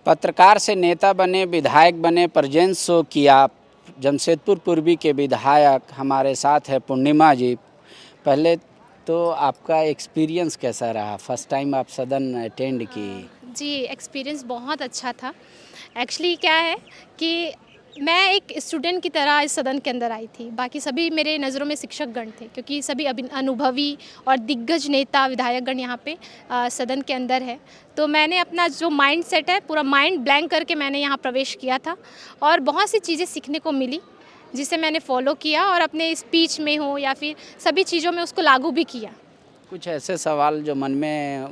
पत्रकार से नेता बने, विधायक बने, प्रेजेंस शो किया। जमशेदपुर पूर्वी के विधायक हमारे साथ है पूर्णिमा जी। पहले तो आपका एक्सपीरियंस कैसा रहा? फर्स्ट टाइम आप सदन अटेंड की। जी, एक्सपीरियंस बहुत अच्छा था। एक्चुअली क्या है कि मैं एक स्टूडेंट की तरह इस सदन के अंदर आई थी। बाकी सभी मेरे नज़रों में शिक्षकगण थे, क्योंकि सभी अनुभवी और दिग्गज नेता विधायकगण यहाँ पे सदन के अंदर है। तो मैंने अपना जो माइंड सेट है पूरा माइंड ब्लैंक करके मैंने यहाँ प्रवेश किया था और बहुत सी चीज़ें सीखने को मिली, जिसे मैंने फॉलो किया और अपने स्पीच में हो या फिर सभी चीज़ों में उसको लागू भी किया। कुछ ऐसे सवाल जो मन में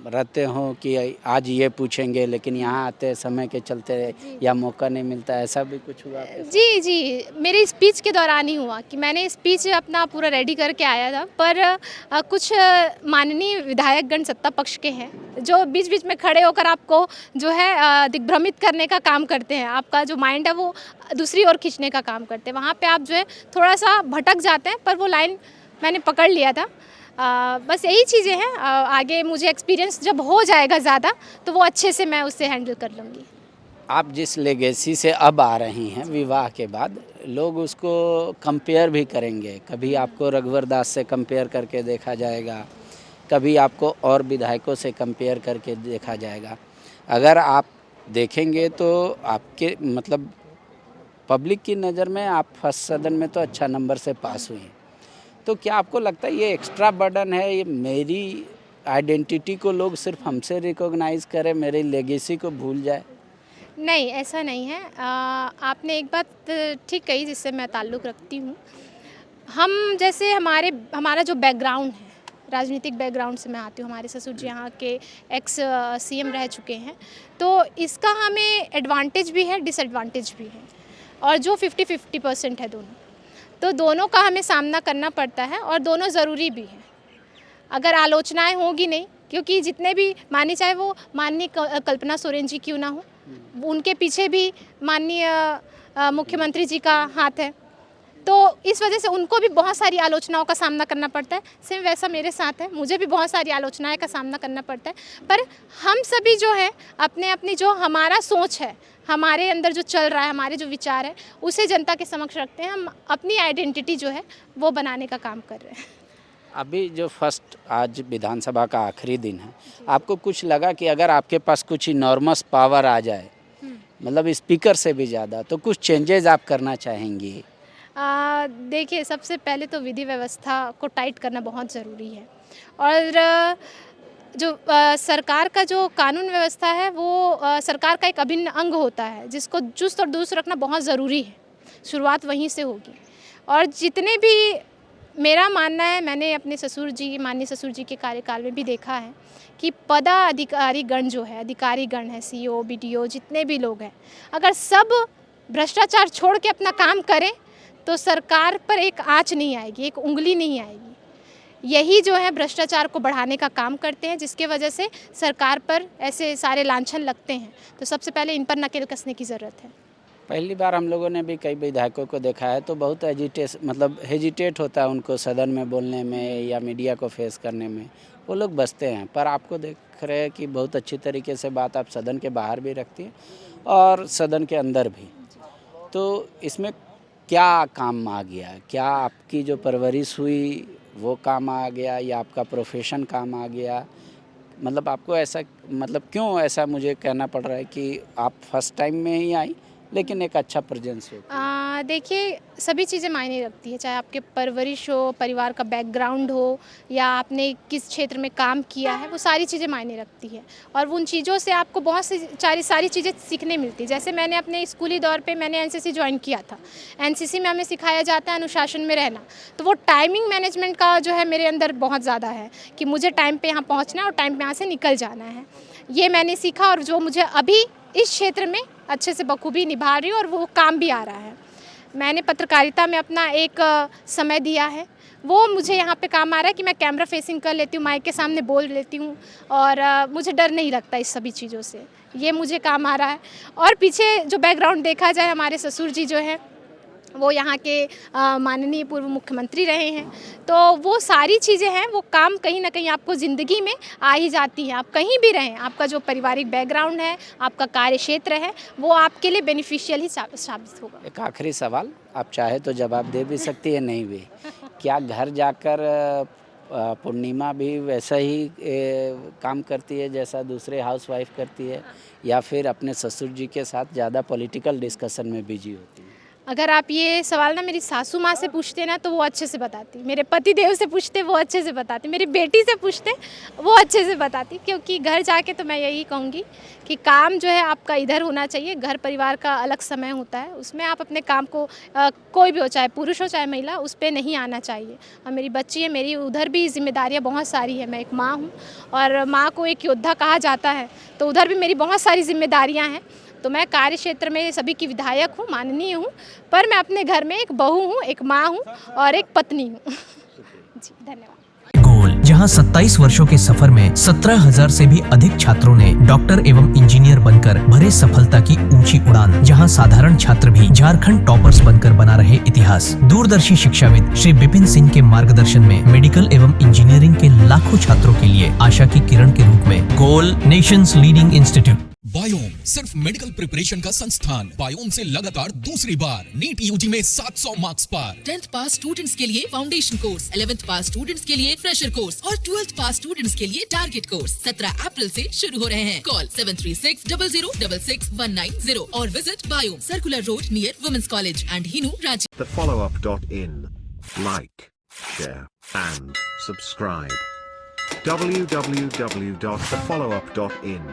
रहते हों कि आज ये पूछेंगे, लेकिन यहाँ आते समय के चलते जी, या मौका नहीं मिलता, ऐसा भी कुछ हुआ आपके साथ? जी, जी। मेरी स्पीच के दौरान ही हुआ कि मैंने स्पीच अपना पूरा रेडी करके आया था, पर कुछ माननीय विधायकगण सत्ता पक्ष के हैं, जो बीच-बीच में खड़े होकर आपको जो है दिग्भ्रमित करने का काम करते हैं। आपका जो माइंड है वो दूसरी ओर खींचने का काम करते हैं। वहाँ पे आप जो है थोड़ा-सा भटक जाते हैं, पर वो लाइन मैंने पकड़ लिया था। बस यही चीज़ें हैं। आगे मुझे एक्सपीरियंस जब हो जाएगा ज़्यादा, तो वो अच्छे से मैं उससे हैंडल कर लूँगी। आप जिस लेगेसी से अब आ रही हैं विवाह के बाद, लोग उसको कंपेयर भी करेंगे। कभी आपको रघुवर दास से कंपेयर करके देखा जाएगा, कभी आपको और विधायकों से कंपेयर करके देखा जाएगा। अगर आप देखेंगे तो आपके मतलब पब्लिक की नज़र में आप फर्स्ट सदन में तो अच्छा नंबर से पास हुई हैं। तो क्या आपको लगता है ये एक्स्ट्रा बर्डन है, ये मेरी आइडेंटिटी को लोग सिर्फ हमसे रिकॉग्नाइज़ करें, मेरी लेगेसी को भूल जाए? नहीं, ऐसा नहीं है। आपने एक बात ठीक कही जिससे मैं ताल्लुक़ रखती हूँ। हम जैसे हमारा जो बैकग्राउंड है, राजनीतिक बैकग्राउंड से मैं आती हूँ। हमारे ससुर जी यहाँ के एक्स सीएम रह चुके हैं, तो इसका हमें एडवांटेज भी है, डिसएडवांटेज भी है, और जो 50-50% है दोनों। तो दोनों का हमें सामना करना पड़ता है और दोनों ज़रूरी भी है। अगर आलोचनाएँ होंगी नहीं, क्योंकि जितने भी मानिए, चाहे वो माननीय कल्पना सोरेन जी क्यों ना हो, उनके पीछे भी माननीय मुख्यमंत्री जी का हाथ है। तो इस वजह से उनको भी बहुत सारी आलोचनाओं का सामना करना पड़ता है। सेम वैसा मेरे साथ है, मुझे भी बहुत सारी आलोचनाएँ का सामना करना पड़ता है। पर हम सभी जो है अपनी जो हमारा सोच है, हमारे अंदर जो चल रहा है, हमारे जो विचार है, उसे जनता के समक्ष रखते हैं। हम अपनी आइडेंटिटी जो है वो बनाने का काम कर रहे हैं। अभी जो फर्स्ट आज विधानसभा का आखिरी दिन है, आपको कुछ लगा कि अगर आपके पास कुछ इनॉर्मस पावर आ जाए, मतलब स्पीकर से भी ज़्यादा, तो कुछ चेंजेस आप करना चाहेंगी? देखिए, सबसे पहले तो विधि व्यवस्था को टाइट करना बहुत ज़रूरी है, और जो सरकार का जो कानून व्यवस्था है वो सरकार का एक अभिन्न अंग होता है, जिसको चुस्त और दुरुस्त रखना बहुत ज़रूरी है। शुरुआत वहीं से होगी। और जितने भी, मेरा मानना है, मैंने अपने ससुर जी, माननीय ससुर जी के कार्यकाल में भी देखा है कि पदाधिकारीगण जो है, अधिकारीगण है, सीईओ, बीडीओ, जितने भी लोग हैं, अगर सब भ्रष्टाचार छोड़ के अपना काम करें, तो सरकार पर एक आँच नहीं आएगी, एक उँगली नहीं आएगी। यही जो है भ्रष्टाचार को बढ़ाने का काम करते हैं, जिसके वजह से सरकार पर ऐसे सारे लांछन लगते हैं। तो सबसे पहले इन पर नकेल कसने की ज़रूरत है। पहली बार हम लोगों ने भी कई विधायकों को देखा है, तो बहुत हेजिटेट होता है उनको सदन में बोलने में या मीडिया को फेस करने में, वो लोग बचते हैं। पर आपको देख रहे हैं कि बहुत अच्छी तरीके से बात आप सदन के बाहर भी रखती हैं और सदन के अंदर भी। तो इसमें क्या काम आ गया? क्या आपकी जो परवरिश हुई वो काम आ गया, या आपका प्रोफेशन काम आ गया? मतलब आपको ऐसा, मतलब क्यों ऐसा मुझे कहना पड़ रहा है कि आप फर्स्ट टाइम में ही आई, लेकिन एक अच्छा प्रेजेंस हो? देखिए, सभी चीज़ें मायने रखती है, चाहे आपके परवरिश हो, परिवार का बैकग्राउंड हो, या आपने किस क्षेत्र में काम किया है, वो सारी चीज़ें मायने रखती है। और उन चीज़ों से आपको बहुत सी सारी चीज़ें सीखने मिलती है। जैसे मैंने अपने स्कूली दौर पे मैंने एनसीसी ज्वाइन किया था। एनसीसी में हमें सिखाया जाता है अनुशासन में रहना। तो वो टाइमिंग मैनेजमेंट का जो है मेरे अंदर बहुत ज़्यादा है, कि मुझे टाइम पे यहाँ पहुँचना है और टाइम पे यहाँ से निकल जाना है। ये मैंने सीखा, और जो मुझे अभी इस क्षेत्र में अच्छे से बखूबी निभा रही हूँ, और वो काम भी आ रहा है। मैंने पत्रकारिता में अपना एक समय दिया है, वो मुझे यहाँ पे काम आ रहा है कि मैं कैमरा फेसिंग कर लेती हूँ, माइक के सामने बोल लेती हूँ, और मुझे डर नहीं लगता इस सभी चीज़ों से। ये मुझे काम आ रहा है। और पीछे जो बैकग्राउंड देखा जाए, हमारे ससुर जी जो हैं, वो यहाँ के माननीय पूर्व मुख्यमंत्री रहे हैं। तो वो सारी चीज़ें हैं, वो काम कहीं ना कहीं आपको ज़िंदगी में आ ही जाती हैं। आप कहीं भी रहें, आपका जो पारिवारिक बैकग्राउंड है, आपका कार्य क्षेत्र है, वो आपके लिए बेनिफिशियल ही साबित होगा। एक आखिरी सवाल, आप चाहे तो जवाब दे भी सकती है, नहीं भी। क्या घर जाकर पूर्णिमा भी वैसा ही काम करती है जैसा दूसरे हाउसवाइफ करती है, या फिर अपने ससुर जी के साथ ज़्यादा पॉलिटिकल डिस्कशन में बिजी होती है? अगर आप ये सवाल ना मेरी सासू माँ से पूछते ना तो वो अच्छे से बताती, मेरे पति देव से पूछते वो अच्छे से बताती, मेरी बेटी से पूछते वो अच्छे से बताती। क्योंकि घर जाके तो मैं यही कहूँगी कि काम जो है आपका इधर होना चाहिए। घर परिवार का अलग समय होता है, उसमें आप अपने काम को कोई भी हो, चाहे पुरुष हो चाहे महिला, उस पर नहीं आना चाहिए। और मेरी बच्ची है, मेरी उधर भी जिम्मेदारियाँ बहुत सारी है। मैं एक माँ हूँ और माँ को एक योद्धा कहा जाता है, तो उधर भी मेरी बहुत सारी जिम्मेदारियाँ हैं। तो मैं कार्य क्षेत्र में सभी की विधायक हूँ, माननीय हूँ, पर मैं अपने घर में एक बहू हूँ, एक माँ हूँ और एक पत्नी हूँ। जी, धन्यवाद। गोल, जहां 27 वर्षों के सफर में 17,000 से भी अधिक छात्रों ने डॉक्टर एवं इंजीनियर बनकर भरे सफलता की ऊंची उड़ान, जहां साधारण छात्र भी झारखंड टॉपर्स बनकर बना रहे इतिहास। दूरदर्शी शिक्षाविद श्री विपिन सिंह के मार्गदर्शन में मेडिकल एवं इंजीनियरिंग के लाखों छात्रों के लिए आशा की किरण के रूप में गोल, नेशंस लीडिंग इंस्टीट्यूट। बायोम सिर्फ मेडिकल प्रिपरेशन का संस्थान। बायोम से लगातार दूसरी बार नीट यूजी में 700 मार्क्स पार। 10th पास स्टूडेंट्स के लिए फाउंडेशन कोर्स, 11th पास स्टूडेंट्स के लिए फ्रेशर कोर्स और 12th पास स्टूडेंट्स के लिए टारगेट कोर्स 17 अप्रैल से शुरू हो रहे हैं। कॉल 7360066190 और visit Biome, circular road near women's college and Hinoo, Ranchi. thefollowup.in. Like, share, and subscribe. www.thefollowup.in